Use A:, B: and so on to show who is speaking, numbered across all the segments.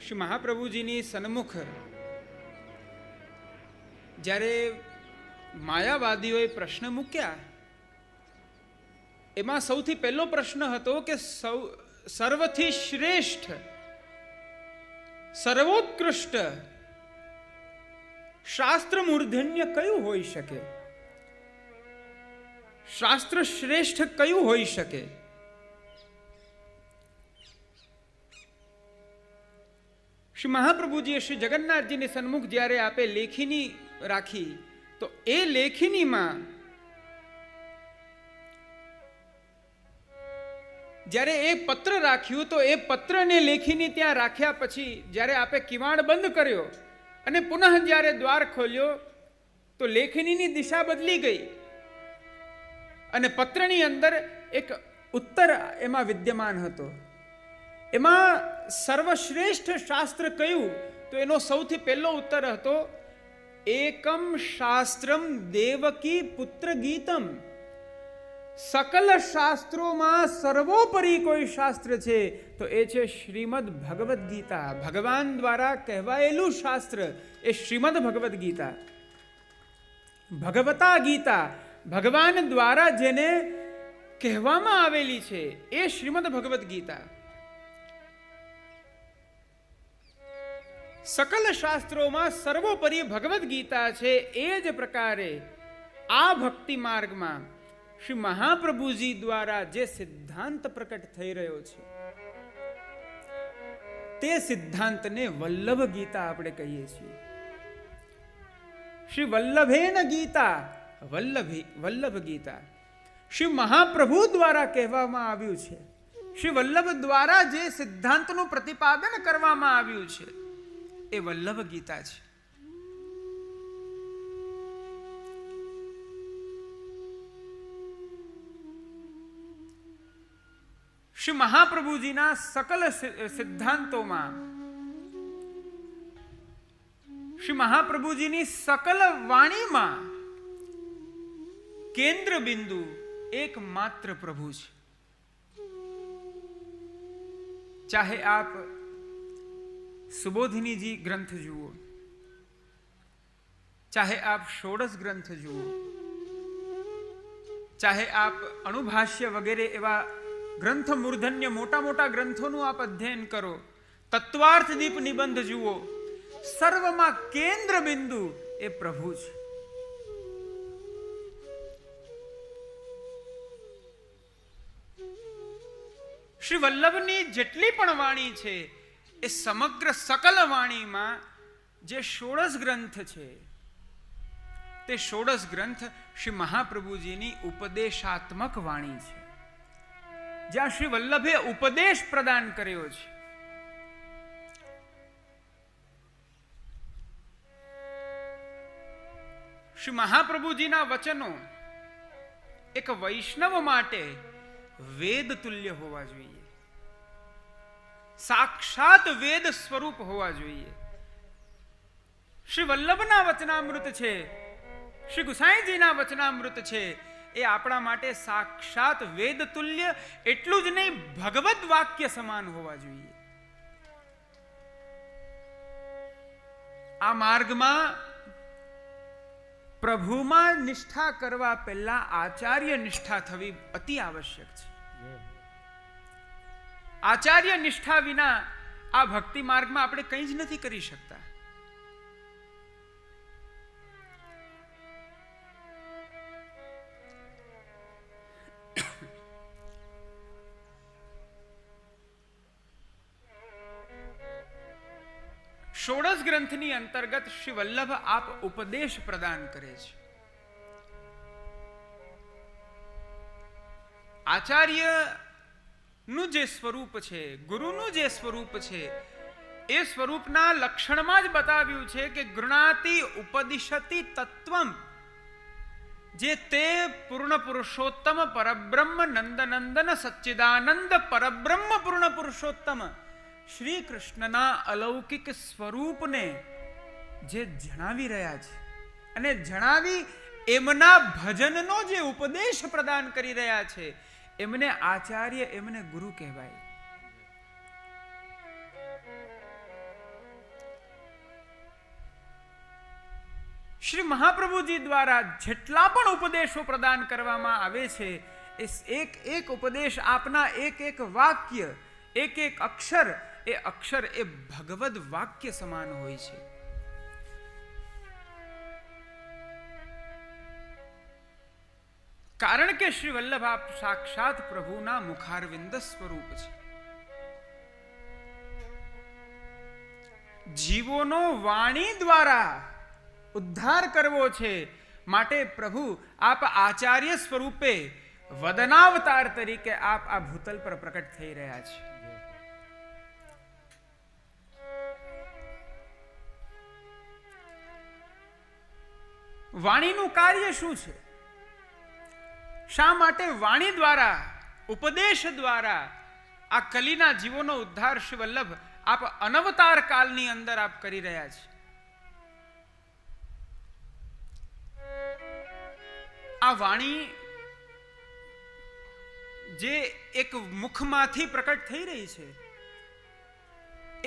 A: શ્રી મહાપ્રભુજીની સન્મુખ જ્યારે માયાવાદીઓએ પ્રશ્ન મૂક્યા, એમાં સૌથી પહેલો પ્રશ્ન હતો કે સર્વથી શ્રેષ્ઠ, સર્વોત્કૃષ્ટ શાસ્ત્ર મૂર્ધન્ય કયું હોઈ શકે? શાસ્ત્ર શ્રેષ્ઠ કયું હોઈ શકે? શ્રી મહાપ્રભુજીએ શ્રી જગન્નાથજીની સન્મુખ જ્યારે આપે લેખિની રાખી, તો એ લેખિનીમાં જ્યારે એ પત્ર રાખ્યું, તો એ પત્રને લેખિની ત્યાં રાખ્યા પછી જ્યારે આપે કિવાડ બંધ કર્યો અને પુનઃ જ્યારે દ્વાર ખોલ્યો, તો લેખિનીની દિશા બદલી ગઈ અને પત્રની અંદર એક ઉત્તર એમાં વિદ્યમાન હતો. એમાં સર્વશ્રેષ્ઠ શાસ્ત્ર કયું? તો એનો સૌથી પહેલો ઉત્તર હતો, એકમ શાસ્ત્રમ દેવકી પુત્ર ગીતમ. સકલ શાસ્ત્રોમાં સર્વોપરી કોઈ શાસ્ત્ર છે તો એ છે શ્રીમદ ભગવદ્ ગીતા. ભગવાન દ્વારા કહેવાયેલું શાસ્ત્ર એ શ્રીમદ ભગવદ્ ગીતા. ભગવતા ગીતા, ભગવાન દ્વારા જેને કહેવામાં આવેલી છે એ શ્રીમદ ભગવદ્ ગીતા. સકલ શાસ્ત્રોમાં સર્વોપરી ભગવદ્ ગીતા છે. એ જ પ્રકારે આ ભક્તિ માર્ગમાં શ્રી મહાપ્રભુજી દ્વારા જે સિદ્ધાંત પ્રકટ થઈ રહ્યો છે, તે સિદ્ધાંતને વલ્લભ ગીતા આપણે કહીએ છીએ. શ્રી વલ્લભેન ગીતા, વલ્લભ ગીતા શ્રી મહાપ્રભુ દ્વારા કહેવામાં આવ્યું છે. શ્રી વલ્લભ દ્વારા જે સિદ્ધાંતનું પ્રતિપાદન કરવામાં આવ્યું છે એ વલ્લભ ગીતા છે. શ્રી મહાપ્રભુજીના સકલ સિદ્ધાંતોમાં, શ્રી મહાપ્રભુજીની સકલ વાણીમાં કેન્દ્ર બિંદુ એકમાત્ર પ્રભુ છે. ચાહે આપ સુબોધિનીજી ગ્રંથ જુઓ, ચાહે આપ ષોડશ ગ્રંથ જુઓ, ચાહે આપ અણુભાષ્ય વગેરે એવા ગ્રંથ મૂર્ધન્ય મોટા મોટા ગ્રંથોનું આપ અધ્યયન કરો, તત્વાર્થ દીપ નિબંધ જુઓ, સર્વમાં કેન્દ્ર બિંદુ એ પ્રભુ છે. શ્રી વલ્લભની જેટલી પણ વાણી છે એ સમગ્ર સકલ વાણીમાં જે ષોડશ ગ્રંથ છે, તે ષોડશ ગ્રંથ શ્રી મહાપ્રભુજીની ઉપદેશાત્મક વાણી છે, જ્યાં શ્રી વલ્લભે ઉપદેશ પ્રદાન કર્યો છે. શ્રી મહાપ્રભુજીના વચનો એક વૈષ્ણવ માટે વેદ તુલ્ય હોવા જોઈએ, સાક્ષાત વેદ સ્વરૂપ હોવા જોઈએ. શ્રી વલ્લભના વચનામૃત છે, શ્રી ગુસાઈજીના વચનામૃત છે, એ આપણા માટે સાક્ષાત વેદ તુલ્ય, એટલું જ નહીં ભગવદ વાક્ય સમાન હોવા જોઈએ. આ માર્ગમાં પ્રભુમાં નિષ્ઠા કરવા પહેલા આચાર્ય નિષ્ઠા થવી અતિ આવશ્યક છે. આચાર્ય નિષ્ઠા વિના આ ભક્તિ માર્ગમાં આપણે કંઈ જ નથી કરી શકતા. ષોડશ ગ્રંથની અંતર્ગત શ્રી વલ્લભ આપ ઉપદેશ પ્રદાન કરે છે. આચાર્ય નું જે સ્વરૂપ છે, ગુરુનું જે સ્વરૂપ છે, એ સ્વરૂપના લક્ષણમાં જ બતાવ્યું છે કે ગૃણાતિ ઉપદિશતિ તત્વમ, જે તે પૂર્ણ પુરુષોત્તમ પરબ્રહ્મ નંદનંદન સચ્ચિદાનંદ પરબ્રહ્મ પૂર્ણ પુરુષોત્તમ શ્રી કૃષ્ણના અલૌકિક સ્વરૂપને જે જણાવી રહ્યા છે અને જણાવી એમના ભજનનો જે ઉપદેશ પ્રદાન કરી રહ્યા છે, એમને આચાર્ય, એમને ગુરુ કહેવાય. શ્રી મહાપ્રભુજી દ્વારા જેટલા પણ ઉપદેશો પ્રદાન કરવામાં આવે છે, એ એક એક ઉપદેશ, આપના એક એક વાક્ય, એક એક અક્ષર, એ અક્ષર એ ભગવદ વાક્ય સમાન હોય છે. કારણ કે શ્રી વલ્લભ આપ સાક્ષાત પ્રભુના મુખારવિંદ સ્વરૂપ છે. જીવોનો વાણી દ્વારા ઉદ્ધાર કરવો છે, માટે પ્રભુ આપ આચાર્ય સ્વરૂપે વદનાવતાર તરીકે આપ આ ભૂતલ પર પ્રકટ થઈ રહ્યા છે. વાણીનું કાર્ય શું છે? શા માટે વાણી દ્વારા, ઉપદેશ દ્વારા આ કલીના જીવોનો ઉદ્ધાર શ્રી વલ્લભ આપ અનવતાર કાળની અંદર આપ કરી રહ્યા છે? આ વાણી જે એક મુખમાંથી પ્રકટ થઈ રહી છે,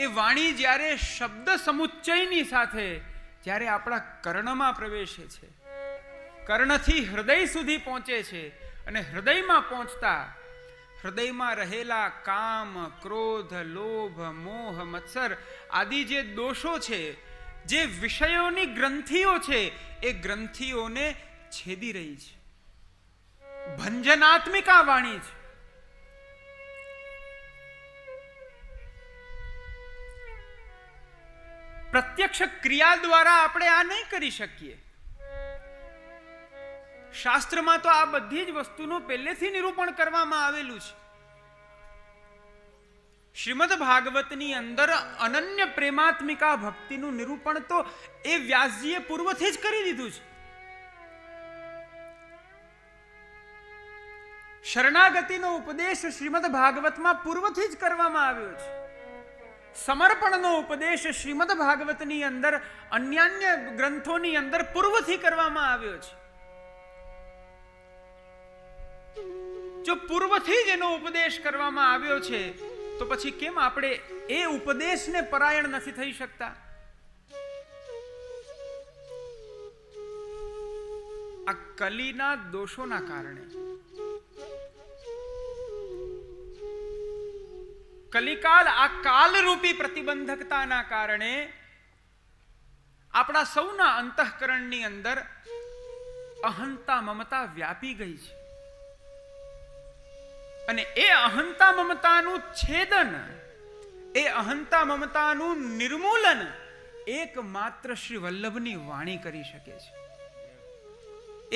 A: એ વાણી જ્યારે શબ્દ સમુચ્ચયની સાથે જ્યારે આપણા કર્ણમાં પ્રવેશે છે, કર્ણથી હૃદય સુધી પહોંચે છે, અને હૃદયમાં પહોંચતા હૃદયમાં રહેલા કામ, ક્રોધ, લોભ, મોહ, મત્સર આદિ જે દોષો છે, જે વિષયોની ગ્રંથિઓ છે, એ ગ્રંથિઓને છેદી રહી છે. ભંજનાત્મિકા વાણી છે. પ્રત્યક્ષ ક્રિયા દ્વારા આપણે આ નહીં કરી શકીએ. શાસ્ત્રમાં તો આ બધી જ વસ્તુનું પહેલેથી નિરૂપણ કરવામાં આવેલું છે. શ્રીમદ ભાગવતની અંદર અનન્ય પ્રેમાત્મિકા ભક્તિનું નિરૂપણ તો એ વ્યાસજીએ પૂર્વથી જ કરી દીધું છે. શરણાગતિનો ઉપદેશ શ્રીમદ ભાગવતમાં પૂર્વથી જ કરવામાં આવ્યો છે. સમર્પણનો ઉપદેશ શ્રીમદ ભાગવતની અંદર અન્યાન્ય ગ્રંથોની અંદર પૂર્વથી કરવામાં આવ્યો છે. જો પૂર્વથી જ એનો ઉપદેશ કરવામાં આવ્યો છે, તો પછી કેમ આપણે એ ઉપદેશને પરાયણ નથી થઈ શકતા? આ કલીના દોષોના કારણે, કલિકાલ આ કાલરૂપી પ્રતિબંધકતાના કારણે આપણા સૌના અંતઃકરણની અંદર અહંતા મમતા વ્યાપી ગઈ છે. અને એ અહંતા મમતાનું છેદન, એ અહંતા મમતાનું નિર્મૂલન એકમાત્ર શ્રી વલ્લભની વાણી કરી શકે છે.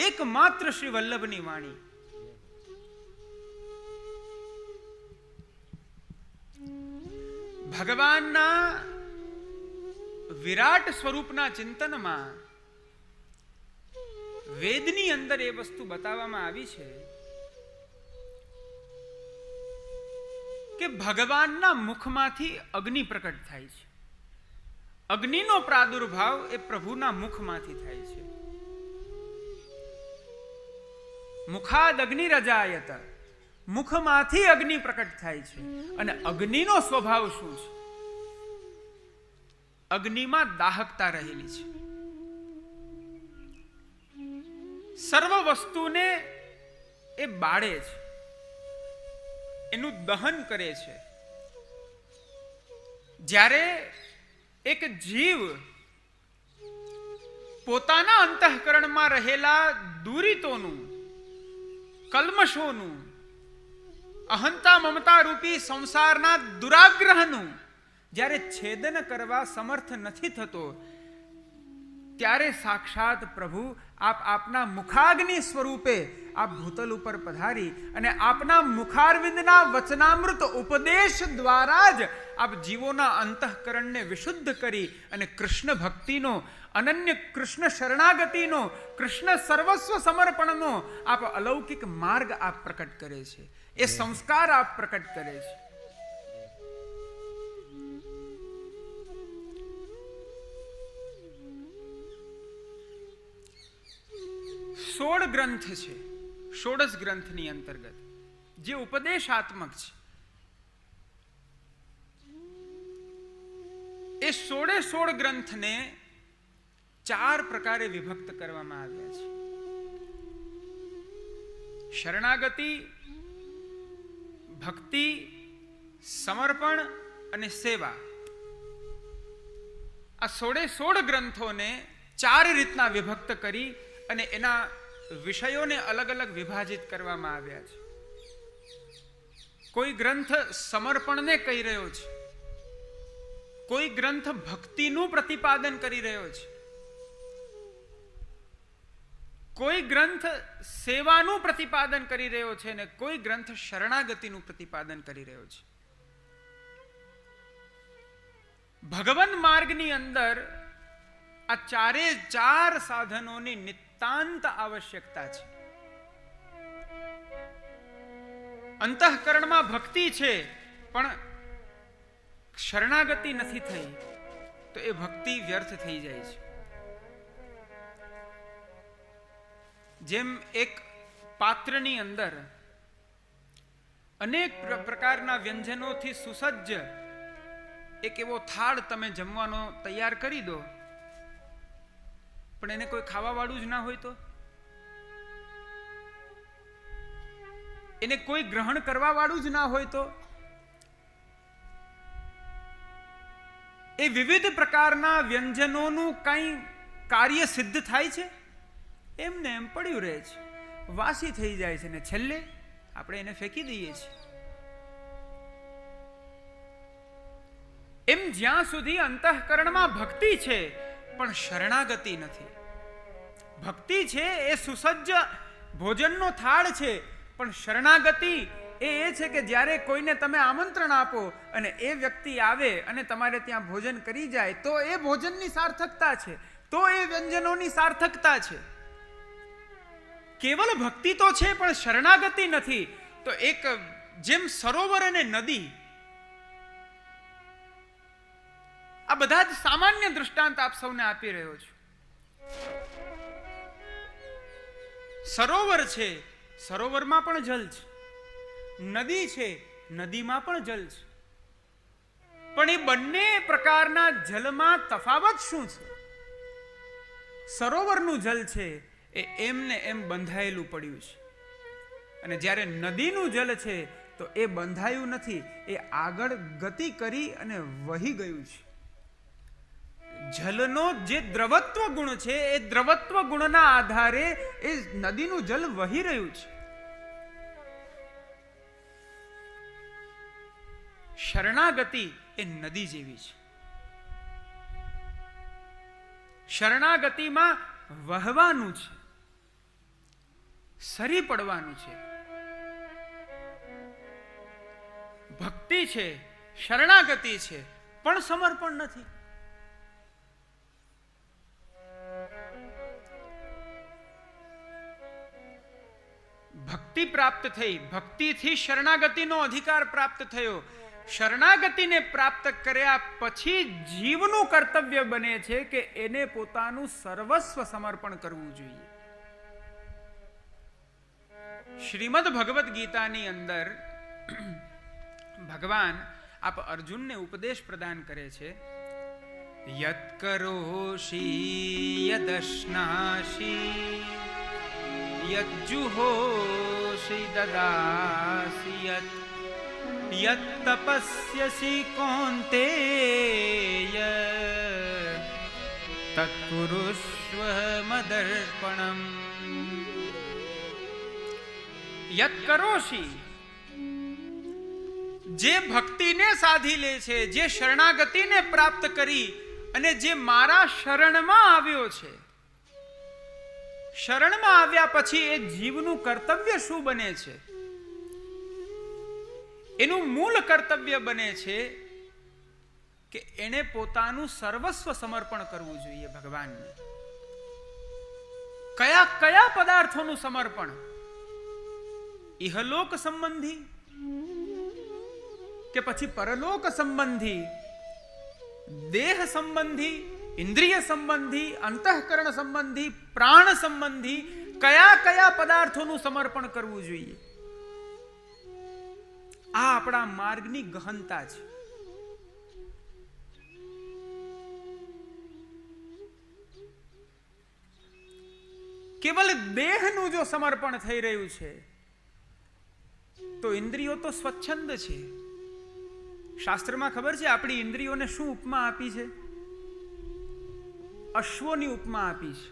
A: એકમાત્ર શ્રી વલ્લભની વાણી. ભગવાનના વિરાટ સ્વરૂપના ચિંતનમાં વેદની અંદર એ વસ્તુ બતાવવામાં આવી છે કે ભગવાનના મુખમાંથી અગ્નિ પ્રકટ થાય છે. અગ્નિનો પ્રાદુર્ભાવ એ પ્રભુના મુખમાંથી થાય છે. મુખાદ અગ્નિ રજાયત, મુખમાંથી અગ્નિ પ્રકટ થાય છે. અને અગ્નિનો સ્વભાવ શું છે? અગ્નિમાં દાહકતા રહેલી છે. સર્વ વસ્તુને એ બાળે છે, એનું દહન કરે છે. જ્યારે એક જીવ પોતાના અંતઃકરણમાં રહેલા દુરિતોનું, કલ્મશોનું, અહંતા મમતા રૂપી સંસારના દુરાગ્રહનું જ્યારે છેદન કરવા સમર્થ નથી થતો, ત્યારે સાક્ષાત પ્રભુ આપ આપના મુખાગ્નિ સ્વરૂપે આપ ભૂતલ ઉપર પધારી અને આપના મુખારવિંદના વચનામૃત ઉપદેશ દ્વારા જ આપ જીવોના અંતઃકરણને વિશુદ્ધ કરી અને કૃષ્ણ ભક્તિનો, અનન્ય કૃષ્ણ શરણાગતિનો, કૃષ્ણ સર્વસ્વ સમર્પણનો આપ અલૌકિક માર્ગ આપ પ્રકટ કરે છે. એ સંસ્કાર આપ પ્રકટ કરે છે. સોળ ગ્રંથ છે, ષોડશ ગ્રંથની અંતર્ગત જે ઉપદેશાત્મક છે, એ 16 ગ્રંથને 4 પ્રકારે વિભક્ત કરવામાં આવ્યા છે. શરણાગતિ, ભક્તિ, સમર્પણ અને સેવા. આ 16 ગ્રંથોને 4 રીતના વિભક્ત કરી અને એના વિષયોને અલગ અલગ વિભાજિત કરવામાં આવ્યા છે. કોઈ ગ્રંથ સમર્પણને કહી રહ્યો છે, કોઈ ગ્રંથ ભક્તિનું પ્રતિપાદન કરી રહ્યો છે, કોઈ ગ્રંથ સેવાનું પ્રતિપાદન કરી રહ્યો છે અને કોઈ ગ્રંથ શરણાગતિનું પ્રતિપાદન કરી રહ્યો છે. ભગવાન માર્ગની અંદર આ 4 સાધનોની નિતાંત આવશ્યકતા છે. અંતઃકરણમાં ભક્તિ છે પણ શરણાગતિ નથી થઈ તો એ ભક્તિ વ્યર્થ થઈ જાય છે. જેમ એક પાત્રની અંદર અનેક પ્રકારના વ્યંજનોથી સુસજ્જ એક એવો થાળ તમે જમવાનો તૈયાર કરી દો, પણ એને કોઈ ખાવા વાળું જ ના હોય તો, એને કોઈ ગ્રહણ કરવા વાળું જ ના હોય તો, એ વિવિધ પ્રકારના વ્યંજનોનું કઈ કાર્ય સિદ્ધ થાય છે? એમને એમ પડ્યું રહે છે, વાસી થઈ જાય છે ને છેલ્લે આપણે એને ફેંકી દઈએ છીએ. એમ જ્યાં સુધી અંતઃકરણમાં ભક્તિ છે પણ શરણાગતિ નથી. ભક્તિ છે એ સુસજ્જ ભોજનનો થાળ છે, પણ શરણાગતિ એ છે કે જ્યારે કોઈને તમે આમંત્રણ આપો અને એ વ્યક્તિ આવે અને તમારે ત્યાં ભોજન કરી જાય તો એ ભોજનની સાર્થકતા છે, તો એ વ્યંજનોની સાર્થકતા છે. કેવલ ભક્તિ તો છે પણ શરણાગતિ નથી. તો એક જેમ સરોવર અને નદી, આ બધા જ સામાન્ય દૃષ્ટાંત આપ સૌને આપી રહ્યો છું. સરોવર છે, સરોવરમાં પણ જલ છે, નદી છે, નદીમાં પણ જલ છે, પણ એ બંને પ્રકારના જલમાં તફાવત શું છે? સરોવરનું જલ છે એ એમને એમ બંધાયેલું પડ્યું છે, અને જ્યારે નદીનું જલ છે તો એ બંધાયું નથી, એ આગળ ગતિ કરી અને વહી ગયું છે. જલનો જે દ્રવત્વ ગુણ છે એ દ્રવત્વ ગુણના આધારે એ નદીનું જલ વહી રહ્યું છે. શરણાગતિ એ નદી જેવી છે. શરણાગતિમાં વહવાનું છે, સરી પડવાનું છે. ભક્તિ છે, શરણાગતિ છે, પણ સમર્પણ નથી. ભક્તિ પ્રાપ્ત થઈ, ભક્તિથી શરણાગતિનો અધિકાર પ્રાપ્ત થયો. શરણાગતિને પ્રાપ્ત કર્યા પછી જીવનું કર્તવ્ય બને છે કે એને પોતાનું સર્વસ્વ સમર્પણ કરવું જોઈએ. શ્રીમદ ભગવદ ગીતાની અંદર ભગવાન આપ અર્જુનને ઉપદેશ પ્રદાન કરે છે. યત કરોષી યદશ્નાસી યત જુહોષી દદાસી યત તપસ્યસી કૌન્તેય તત્કુરુષ્વ મદર્પણમ. યત કરોષી, જે ભક્તિને સાધી લે છે, જે શરણાગતિને પ્રાપ્ત કરી અને જે મારા શરણમાં આવ્યો છે, શરણમાં આવ્યા પછી એ જીવનું કર્તવ્ય શું બને છે? એનું મૂળ કર્તવ્ય બને છે કે એને પોતાનું સર્વસ્વ સમર્પણ કરવું જોઈએ ભગવાનને. કયા કયા પદાર્થોનું સમર્પણ? ઇહલોક સંબંધી કે પછી પરલોક સંબંધી, દેહ સંબંધી, ઇન્દ્રિય સંબંધી, અંતઃકરણ સંબંધી, પ્રાણ સંબંધી, કયા કયા પદાર્થોનું સમર્પણ કરવું જોઈએ? આ આપણા માર્ગની ગહનતા છે. કેવલ દેહનું જો સમર્પણ થઈ રહ્યું છે તો ઇન્દ્રિયો તો સ્વચ્છંદ છે. શાસ્ત્રમાં ખબર છે આપણી ઇન્દ્રિયોને શું ઉપમા આપી છે? અશ્વોની ઉપમા આપી છે.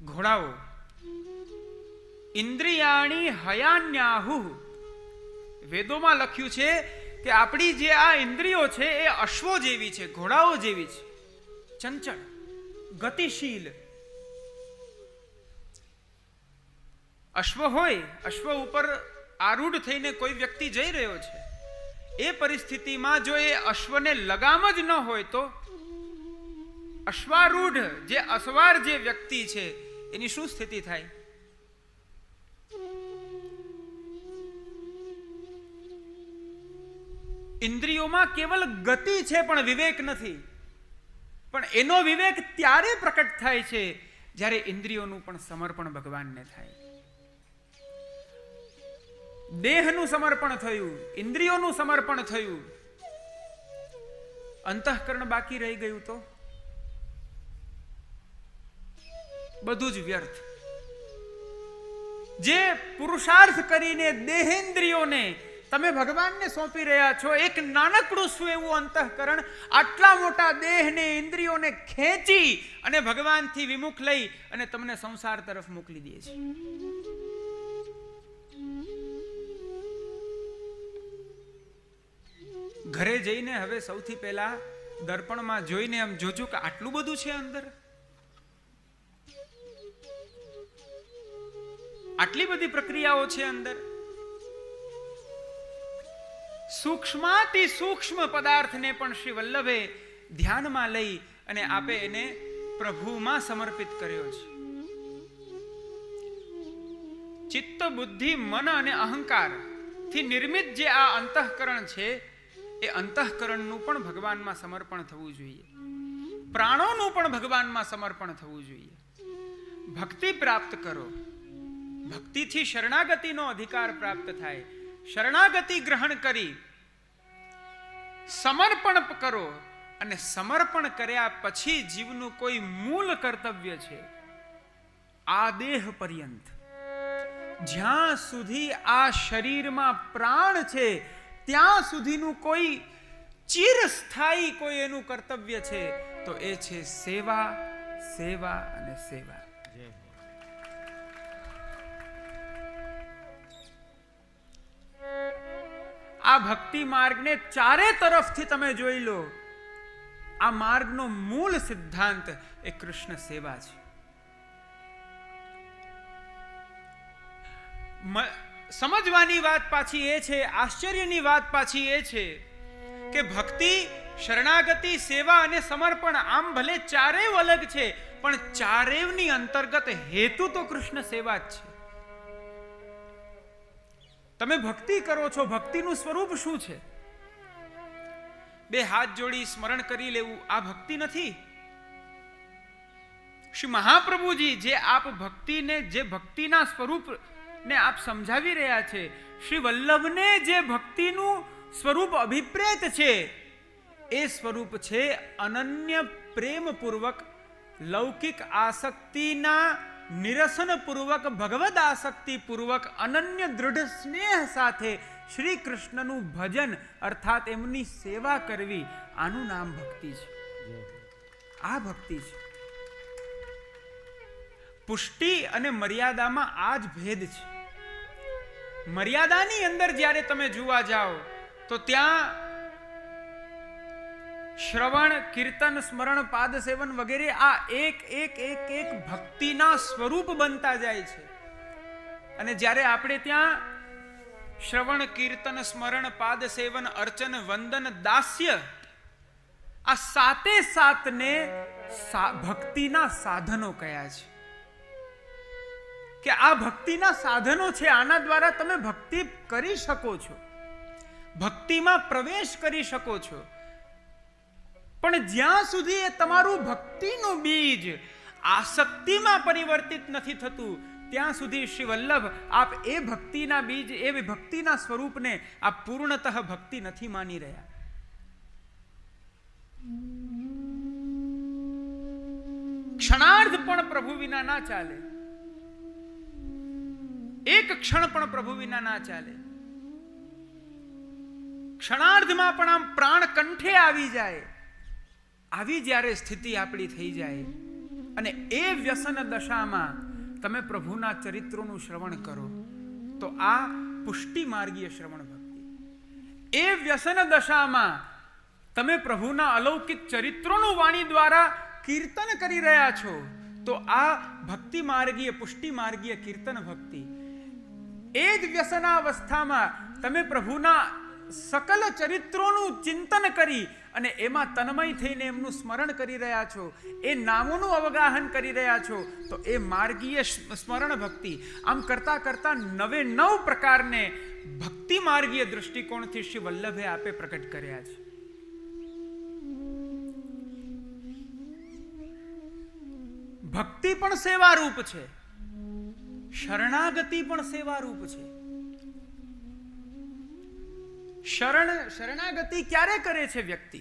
A: ઘોડાઓ. ઇન્દ્રિયાણી હયાન્યાહુ. વેદોમાં લખ્યું છે કે આપણી જે આ ઇન્દ્રિયો છે એ અશ્વો જેવી છે, ઘોડાઓ જેવી છે, ચંચળ, ગતિશીલ. અશ્વ હોય, અશ્વ ઉપર આરૂઢ થઈને કોઈ વ્યક્તિ જઈ રહ્યો છે, એ પરિસ્થિતિમાં જો એ અશ્વને લગામ જ ન હોય તો અશ્વારૂઢ જે અસવાર જે વ્યક્તિ છે એની શું સ્થિતિ થાય? ઇન્દ્રિયોમાં કેવલ ગતિ છે પણ વિવેક નથી. પણ એનો વિવેક ત્યારે પ્રકટ થાય છે જ્યારે ઇન્દ્રિયોનું પણ સમર્પણ ભગવાનને થાય. દેહનું સમર્પણ થયું, ઇન્દ્રિયોનું સમર્પણ થયું, અંતઃકરણ બાકી રહી ગયું તો બધું જ વ્યર્થ. જે પુરુષાર્થ કરીને દેહેન્દ્રિયોને તમે ભગવાનને સોંપી રહ્યા છો, એક નાનકડું શું એવું અંતઃકરણ આટલા મોટા દેહને ઇન્દ્રિયોને ખેંચી અને ભગવાનથી વિમુખ લઈ અને તમને સંસાર તરફ મોકલી દે છે. ઘરે જઈને હવે સૌથી પહેલા દર્પણમાં જોઈને એમ જોજો કે આટલું બધું છે અંદર, આટલી બધી પ્રક્રિયાઓ છે અંદર. સૂક્ષ્માતિ સૂક્ષ્મ પદાર્થને પણ શ્રી વલ્લભે ધ્યાનમાં લઈ અને આપે એને પ્રભુમાં સમર્પિત કર્યો છે. ચિત્ત, બુદ્ધિ, મન અને અહંકાર થી નિર્મિત જે આ અંતઃકરણ છે એ અંતઃકરણનું પણ ભગવાનમાં સમર્પણ થવું જોઈએ. પ્રાણોનું પણ ભગવાનમાં સમર્પણ થવું જોઈએ. ભક્તિ પ્રાપ્ત કરો. ભક્તિથી શરણાગતિનો અધિકાર પ્રાપ્ત થાય. શરણાગતિ ગ્રહણ કરી સમર્પણ કરો અને સમર્પણ કર્યા પછી જીવનું કોઈ મૂળ કર્તવ્ય છે આ દેહ પર્યંત. જ્યાં સુધી આ શરીરમાં પ્રાણ છે ત્યાં સુધીનું કોઈ ચિરસ્થાયી કોઈ એનું કર્તવ્ય છે તો એ છે સેવા, સેવા અને સેવા. આ ભક્તિ માર્ગને ચારે તરફથી તમે જોઈ લો, આ માર્ગનો મૂળ સિદ્ધાંત એ કૃષ્ણ સેવા છે. સમજવાની વાત પાછી એ છે, આશ્ચર્યની વાત પાછી એ છે કે ભક્તિ, શરણાગતિ, સેવા અને સમર્પણ આમ ભલે ચારેવ અલગ છે પણ ચારેવની અંતર્ગત હેતુ તો કૃષ્ણ સેવા જ છે. તમે ભક્તિ કરો છો, ભક્તિનું સ્વરૂપ શું છે? બે હાથ જોડી સ્મરણ કરી લેવું આ ભક્તિ નથી. શ્રી મહાપ્રભુજી જે આપ ભક્તિને, જે ભક્તિના સ્વરૂપને આપ સમજાવી રહ્યા છે, શ્રી વલ્લભને જે ભક્તિનું સ્વરૂપ અભિપ્રેત છે એ સ્વરૂપ છે અનન્ય પ્રેમપૂર્વક લૌકિક આસક્તિના નિરસન પૂર્વક, ભગવદ આસક્તિ પૂર્વક, અનન્ય દૃઢ સ્નેહ સાથે શ્રી કૃષ્ણનું ભજન અર્થાત એમની સેવા કરવી. આનું નામ ભક્તિ છે. આ ભક્તિ છે. પુષ્ટિ અને મર્યાદામાં આ જ ભેદ છે. મર્યાદાની અંદર જ્યારે તમે જોવા જાઓ તો ત્યાં શ્રવણ, કીર્તન, સ્મરણ, પાદ સેવન વગેરે આ એક એક એક એક ભક્તિના સ્વરૂપ બનતા જાય છે. અને જ્યારે આપણે ત્યાં શ્રવણ, કીર્તન, સ્મરણ, પાદ સેવન, અર્ચન, વંદન, દાસ્ય આ સાતે સાતને ભક્તિના સાધનો કયા છે કે આ ભક્તિના સાધનો છે. આના દ્વારા તમે ભક્તિ કરી શકો છો, ભક્તિમાં પ્રવેશ કરી શકો છો. પણ જ્યાં સુધી એ તમારું ભક્તિનું બીજ આસક્તિમાં પરિવર્તિત નથી થતું ત્યાં સુધી શ્રી વલ્લભ આપ એ ભક્તિના બીજ, એ ભક્તિના સ્વરૂપને આપ પૂર્ણતઃ ભક્તિ નથી માની રહ્યા. ક્ષણાર્ધ પણ પ્રભુ વિના ના ચાલે, એક ક્ષણ પણ પ્રભુ વિના ના ચાલે. ક્ષણાર્ધમાં પણ આમ પ્રાણ કંઠે આવી જાય, આવી જ્યારે સ્થિતિ આપણી થઈ જાય અને એ વ્યસન દશામાં તમે પ્રભુના ચરિત્રોનું શ્રવણ કરો તો આ પુષ્ટિ માર્ગીય શ્રવણ ભક્તિ. એ વ્યસન દશામાં તમે પ્રભુના અલૌકિક ચરિત્રોનું વાણી દ્વારા કીર્તન કરી રહ્યા છો તો આ ભક્તિ માર્ગીય પુષ્ટિ માર્ગીય કીર્તન ભક્તિ. એ જ વ્યસનાવસ્થામાં તમે પ્રભુના સકલ ચરિત્રોનું ચિંતન કરી અને એમાં તન્મય થઈને એમનું સ્મરણ કરી રહ્યા છો, એ નામોનું અવગાહન કરી રહ્યા છો તો એ માર્ગીય સ્મરણ ભક્તિ. આમ કરતા કરતા 99 પ્રકારને ભક્તિ માર્ગીય દૃષ્ટિકોણથી શ્રી વલ્લભે આપે પ્રકટ કર્યા છે. ભક્તિ પણ સેવારૂપ છે, શરણાગતિ પણ સેવારૂપ છે. શરણાગતિ ક્યારે કરે છે વ્યક્તિ?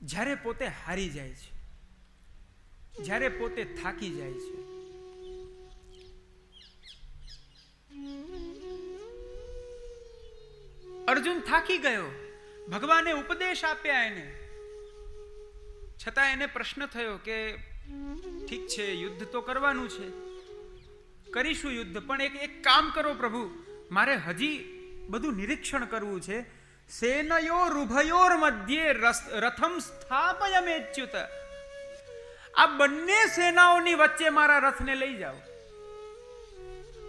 A: જ્યારે પોતે હારી જાય છે, જ્યારે પોતે થાકી જાય છે. અર્જુન થાકી ગયો, ભગવાને ઉપદેશ આપ્યા એને, છતાં એને પ્રશ્ન થયો કે ઠીક છે, યુદ્ધ તો કરવાનું છે, કરીશું યુદ્ધ, પણ એક કામ કરો પ્રભુ, મારે હજી બધું નિરીક્ષણ કરવું છે. સેનયોર ઉભયોર મધ્યે રથમ સ્થાપયમેચ્યુત. આ બંને સેનાઓની વચ્ચે મારા રથને લઈ જાઓ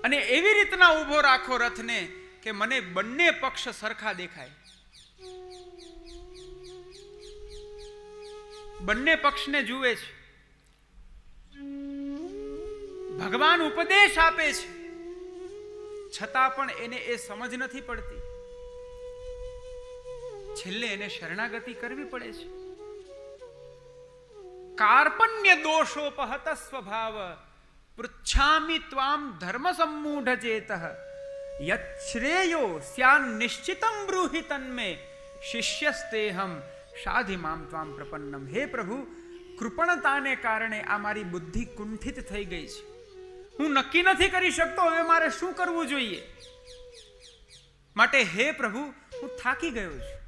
A: અને એવી રીતના ઊભો રાખો રથને કે મને બંને પક્ષ સરખા દેખાય. બંને પક્ષને જુએ છે, ભગવાન ઉપદેશ આપે છે, છતાં પણ એને એ સમજ નથી પડતી. છેલ્લે એને શરણાગતિ કરવી પડે છે. કાર્પણ્ય દોષોપહત સ્વભાવ પૃચ્છામિ ત્વામ ધર્મ સમ્મૂઢ ચેતઃ યચ્છ્રેયો સ્યાન નિશ્ચિતમ બ્રૂહિ તન્મે શિષ્યસ્તેહમ સાધિ મામ ત્વામ પ્રપન્નમ. હે પ્રભુ, કૃપણતાને કારણે આ મારી બુદ્ધિ કુંઠિત થઈ ગઈ છે. હું નક્કી નથી કરી શકતો હવે મારે શું કરવું જોઈએ. માટે હે પ્રભુ, હું થાકી ગયો છું.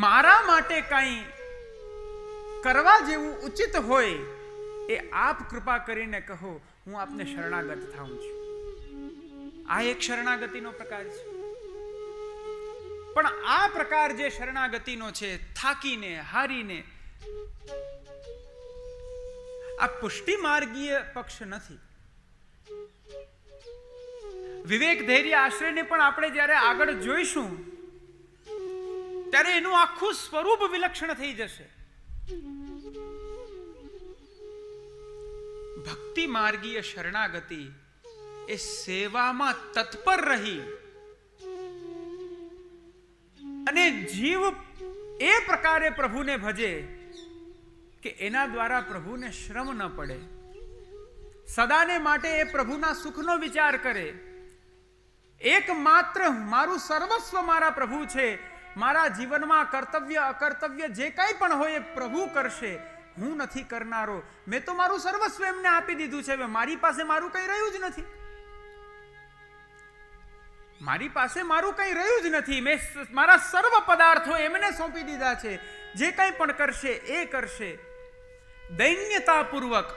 A: મારા માટે કંઈ કરવા જેવું ઉચિત હોય એ આપ કૃપા કરીને કહો, હું આપને શરણાગત થાઉં છું. આ એક શરણાગતિનો પ્રકાર છે. પણ આ પ્રકાર જે શરણાગતિનો છે, થાકીને હારીને, આ પુષ્ટિ માર્ગીય પક્ષ નથી. વિવેક ધૈર્ય આશ્રયને પણ આપણે જ્યારે આગળ જોઈશું ત્યારે એનું આખું સ્વરૂપ વિલક્ષણ થઈ જશે. ભક્તિ માર્ગીય શરણાગતિ એ સેવામાં તત્પર રહી અને જીવ એ પ્રકારે પ્રભુને ભજે કે એના દ્વારા પ્રભુને શ્રમ ન પડે. સદાને માટે એ પ્રભુના સુખનો વિચાર કરે. એકમાત્ર મારું સર્વસ્વ મારા પ્રભુ છે. મારા જીવનમાં કર્તવ્ય અકર્તવ્ય જે કંઈ પણ હોય એ પ્રભુ કરશે, હું નથી કરનારો. મેં તો મારું સર્વસ્વ એમને આપી દીધું છે. હવે મારી પાસે મારું કંઈ રહ્યું જ નથી. મારી પાસે મારું કંઈ રહ્યું જ નથી. મેં મારા સર્વ પદાર્થો એમને સોંપી દીધા છે. જે કંઈ પણ કરશે એ કરશે. દૈન્યતાપૂર્વક,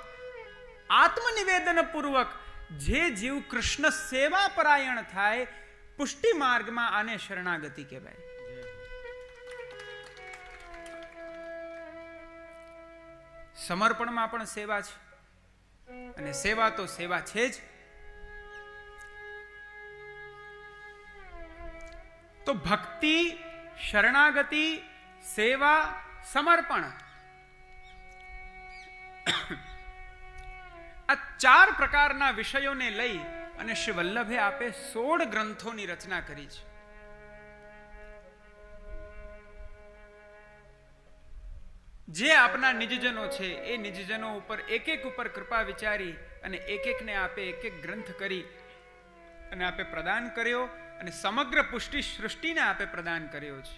A: આત્મનિવેદનપૂર્વક જે જીવ કૃષ્ણ સેવા પરાયણ થાય, પુષ્ટિ માર્ગમાં આને શરણાગતિ કહેવાય. સમર્પણમાં પણ સેવા છે અને સેવા તો સેવા છે જ. તો ભક્તિ, શરણાગતિ, સેવા, સમર્પણ, આ 4 પ્રકારના વિષયોને લઈ અને શ્રી વલ્લભે આપે 16 ગ્રંથોની રચના કરી છે. જે આપના નિજજનો છે એ નિજજનો ઉપર એક ઉપર કૃપા વિચારી અને એકને આપે એક ગ્રંથ કરી અને આપે પ્રદાન કર્યો અને સમગ્ર પુષ્ટિ સૃષ્ટિને આપે પ્રદાન કર્યો છે.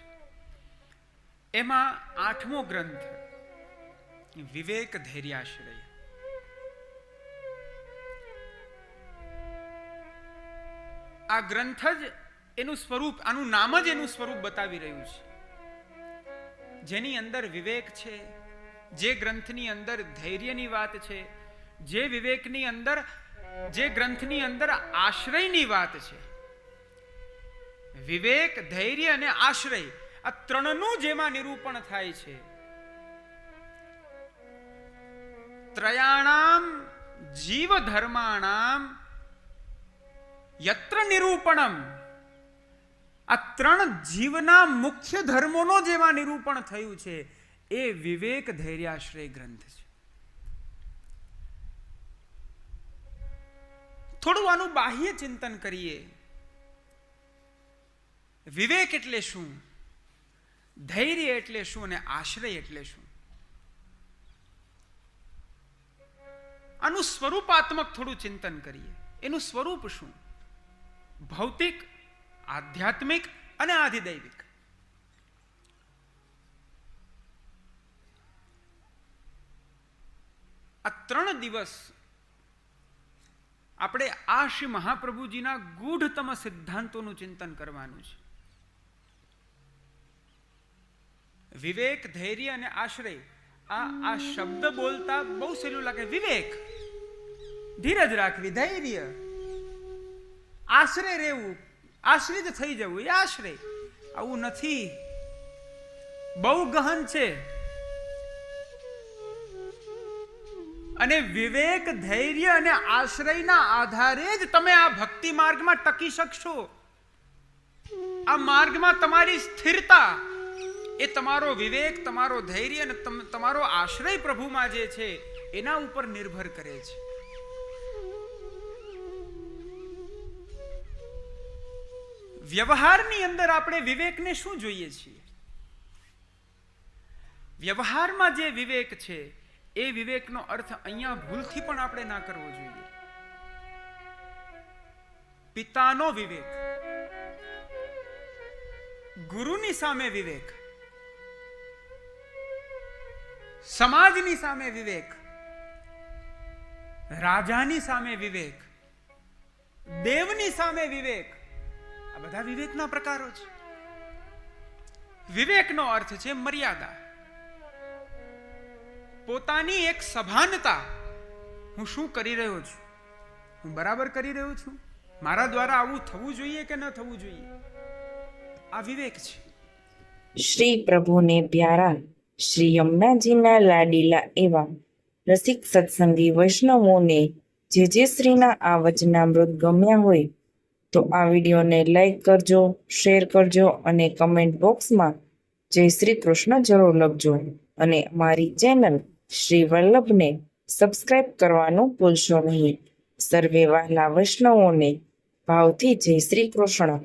A: એમાં 8મો ગ્રંથ વિવેક ધૈર્યાશ્રય. આ ગ્રંથ જ એનું સ્વરૂપ, આનું નામ જ એનું સ્વરૂપ બતાવી રહ્યું છે. જેની અંદર વિવેક છે, જે ગ્રંથની અંદર ધૈર્યની વાત છે, જે વિવેકની અંદર, જે ગ્રંથની અંદર આશ્રયની વાત છે. વિવેક, ધૈર્ય અને આશ્રય, આ ત્રણનું જેમાં નિરૂપણ થાય છે. ત્રયાણામ જીવ ધર્માણામ યત્ર નિરૂપણમ, આ ત્રણ જીવના મુખ્ય ધર્મોનો જેમાં નિરૂપણ થયું છે એ વિવેક ધૈર્યાશ્રય ગ્રંથ છે. થોડું આનું બાહ્ય ચિંતન કરીએ. વિવેક એટલે શું, ધૈર્ય એટલે શું અને આશ્રય એટલે શું? આનું સ્વરૂપાત્મક થોડું ચિંતન કરીએ. એનું સ્વરૂપ શું? ભૌતિક, આધ્યાત્મિક અને આધિદૈવિક. આ 3 દિવસ આપણે આ શ્રી મહાપ્રભુજીના ગૂઢતમ સિદ્ધાંતોનું ચિંતન કરવાનું છે. વિવેક, ધૈર્ય અને આશ્રય, આ શબ્દ બોલતા બહુ સહેલું લાગે. વિવેક, ધીરજ રાખવી, ધૈર્ય, આશ્રય રહેવું, આશ્રિત થઈ જવું, એ આશ્રય. આવું નથી, બહુ ગહન છે. અને વિવેક, ધૈર્ય અને આશ્રયના આધારે જ તમે આ ભક્તિ માર્ગમાં ટકી શકશો. આ માર્ગમાં તમારી સ્થિરતા એ તમારો વિવેક, તમારો ધૈર્ય અને તમારો આશ્રય પ્રભુમાં જે છે એના ઉપર નિર્ભર કરે છે. વ્યવહારની અંદર આપણે વિવેકને શું જોઈએ છીએ? વ્યવહારમાં જે વિવેક છે એ વિવેકનો અર્થ અહીંયા ભૂલથી પણ આપણે ના કરવો જોઈએ. પિતાનો વિવેક, ગુરુની સામે વિવેક, સમાજની સામે વિવેક, રાજાની સામે વિવેક, દેવની સામે વિવેક, આ બધા વિવેકના પ્રકારો છે. વિવેકનો અર્થ છે મર્યાદા, પોતાની એક સભાનતા. હું શું કરી રહ્યો છું, હું બરાબર કરી રહ્યો છું, મારા દ્વારા આવું થવું જોઈએ કે ન થવું જોઈએ, આ વિવેક છે.
B: શ્રી પ્રભુને પ્યારા શ્રી યમુનાજીના લાડીલા એવા રસિક સત્સંગી વૈષ્ણવોને જે શ્રીના આ વચનામૃત ગમ્યા હોય તો આ વિડીયોને લાઈક કરજો, શેર કરજો અને કમેન્ટ બોક્સમાં જય શ્રી કૃષ્ણ જરૂર લખજો. અને અમારી ચેનલ શ્રી વલ્લભને સબસ્ક્રાઇબ કરવાનું ભૂલશો નહીં. સર્વે વહાલા વૈષ્ણવોને ભાવથી જય શ્રી કૃષ્ણ.